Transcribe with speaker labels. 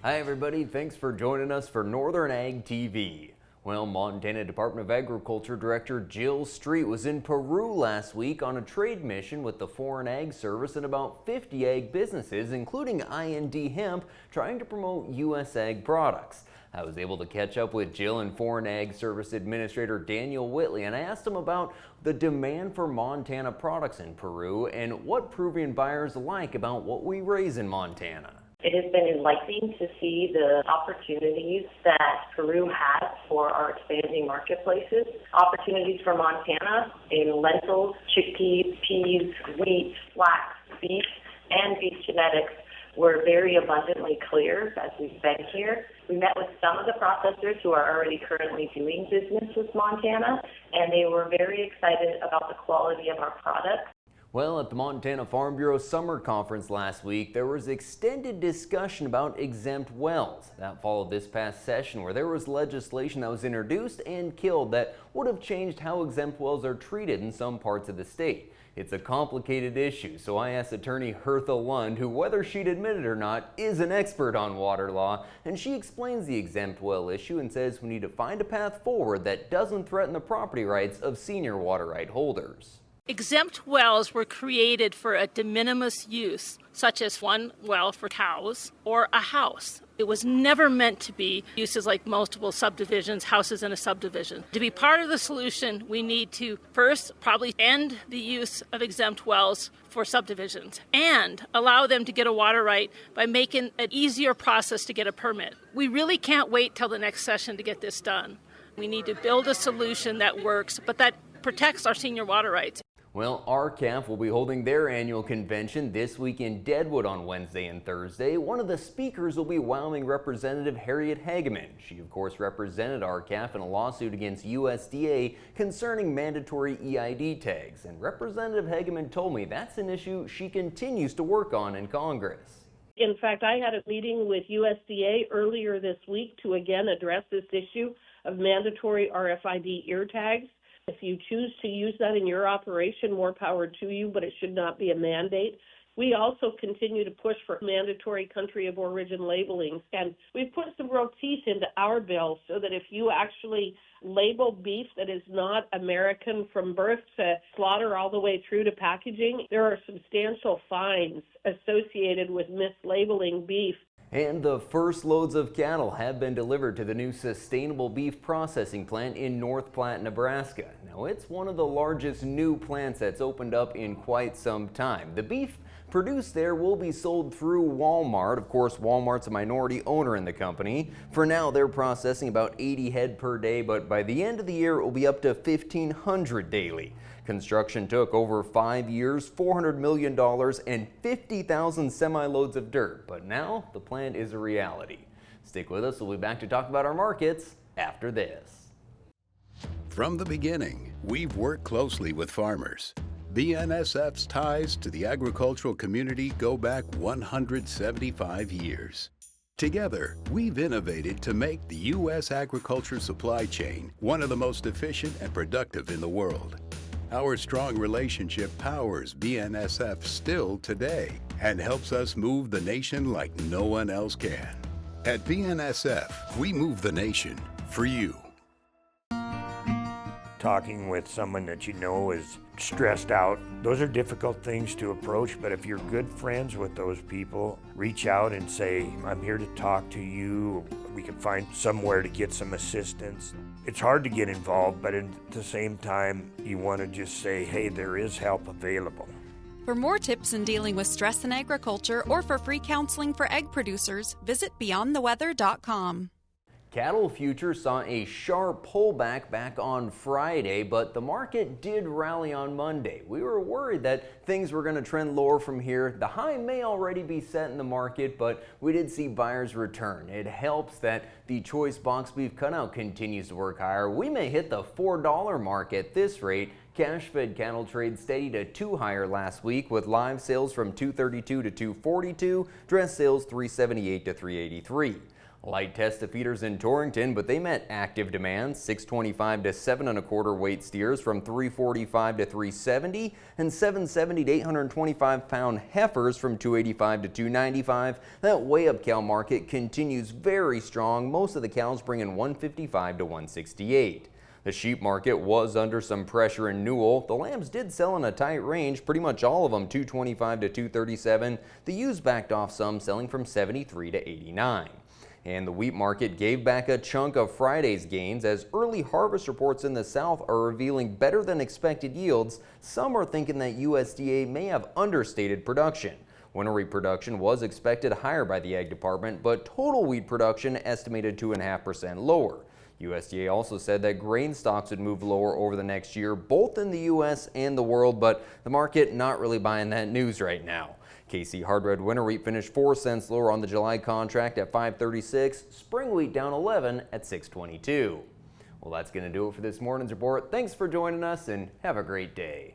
Speaker 1: Hi everybody, thanks for joining us for Northern Ag TV. Well, Montana Department of Agriculture Director Jill Streit was in Peru last week on a trade mission with the Foreign Ag Service and about 50 ag businesses, including I&D Hemp, trying to promote U.S. ag products. I was able to catch up with Jill and Foreign Ag Service Administrator Daniel Whitley, and I asked him about the demand for Montana products in Peru and what Peruvian buyers like about what we raise in Montana.
Speaker 2: It has been enlightening to see the opportunities that Peru has for our expanding marketplaces. Opportunities for Montana in lentils, chickpeas, peas, wheat, flax, beef, and beef genetics were very abundantly clear as we've been here. We met with some of the processors who are already currently doing business with Montana, and they were very excited about the quality of our products.
Speaker 1: Well, at the Montana Farm Bureau Summer Conference last week, there was extended discussion about exempt wells. That followed this past session where there was legislation that was introduced and killed that would have changed how exempt wells are treated in some parts of the state. It's a complicated issue, so I asked attorney Hertha Lund, who, whether she'd admit it or not, is an expert on water law, and she explains the exempt well issue and says we need to find a path forward that doesn't threaten the property rights of senior water right holders.
Speaker 3: Exempt wells were created for a de minimis use, such as one well for cows or a house. It was never meant to be uses like multiple subdivisions, houses in a subdivision. To be part of the solution, we need to first probably end the use of exempt wells for subdivisions and allow them to get a water right by making an easier process to get a permit. We really can't wait till the next session to get this done. We need to build a solution that works, but that protects our senior water rights.
Speaker 1: Well, RCAF will be holding their annual convention this week in Deadwood on Wednesday and Thursday. One of the speakers will be Wyoming Representative Harriet Hageman. She, of course, represented RCAF in a lawsuit against USDA concerning mandatory EID tags. And Representative Hageman told me that's an issue she continues to work on in Congress.
Speaker 4: In fact, I had a meeting with USDA earlier this week to again address this issue of mandatory RFID ear tags. If you choose to use that in your operation, more power to you, but it should not be a mandate. We also continue to push for mandatory country of origin labeling, and we've put some real teeth into our bill so that if you actually label beef that is not American from birth to slaughter all the way through to packaging, there are substantial fines associated with mislabeling beef.
Speaker 1: And the first loads of cattle have been delivered to the new sustainable beef processing plant in North Platte, Nebraska. Now, it's one of the largest new plants that's opened up in quite some time. The beef produced there will be sold through Walmart. Of course, Walmart's a minority owner in the company. For now, they're processing about 80 head per day, but by the end of the year, it will be up to 1,500 daily. Construction took over 5 years, $400 million, and 50,000 semi-loads of dirt. But now the plant is a reality. Stick with us. We'll be back to talk about our markets after this.
Speaker 5: From the beginning, we've worked closely with farmers. BNSF's ties to the agricultural community go back 175 years. Together, we've innovated to make the U.S. agriculture supply chain one of the most efficient and productive in the world. Our strong relationship powers BNSF still today and helps us move the nation like no one else can. At BNSF, we move the nation for you.
Speaker 6: Talking with someone that you know is stressed out, those are difficult things to approach, but if you're good friends with those people, reach out and say, I'm here to talk to you. We can find somewhere to get some assistance. It's hard to get involved, but at the same time, you want to just say, hey, there is help available.
Speaker 7: For more tips in dealing with stress in agriculture or for free counseling for egg producers, visit beyondtheweather.com.
Speaker 1: Cattle futures saw a sharp pullback back on Friday, but the market did rally on Monday. We were worried that things were going to trend lower from here. The high may already be set in the market, but we did see buyers return. It helps that the choice box beef cutout continues to work higher. We may hit the $4 mark at this rate. Cash-fed cattle trade steady to 2 higher last week, with live sales from 232 to 242, dress sales 378 to 383. Light test of feeders in Torrington, but they met active demand. 625 to 7 1/4 weight steers from 345 to 370, and 770 to 825 pound heifers from 285 to 295. That weigh up cow market continues very strong. Most of the cows bringing 155 to 168. The sheep market was under some pressure in Newell. The lambs did sell in a tight range, pretty much all of them 225 to 237. The ewes backed off some, selling from 73 to 89. And the wheat market gave back a chunk of Friday's gains as early harvest reports in the south are revealing better than expected yields. Some are thinking that USDA may have understated production. Winter wheat production was expected higher by the Ag Department, but total wheat production estimated 2.5% lower. USDA also said that grain stocks would move lower over the next year, both in the U.S. and the world, but the market not really buying that news right now. KC hard red winter wheat finished 4 cents lower on the July contract at $5.36. Spring wheat down 11 at $6.22. Well, that's going to do it for this morning's report. Thanks for joining us and have a great day.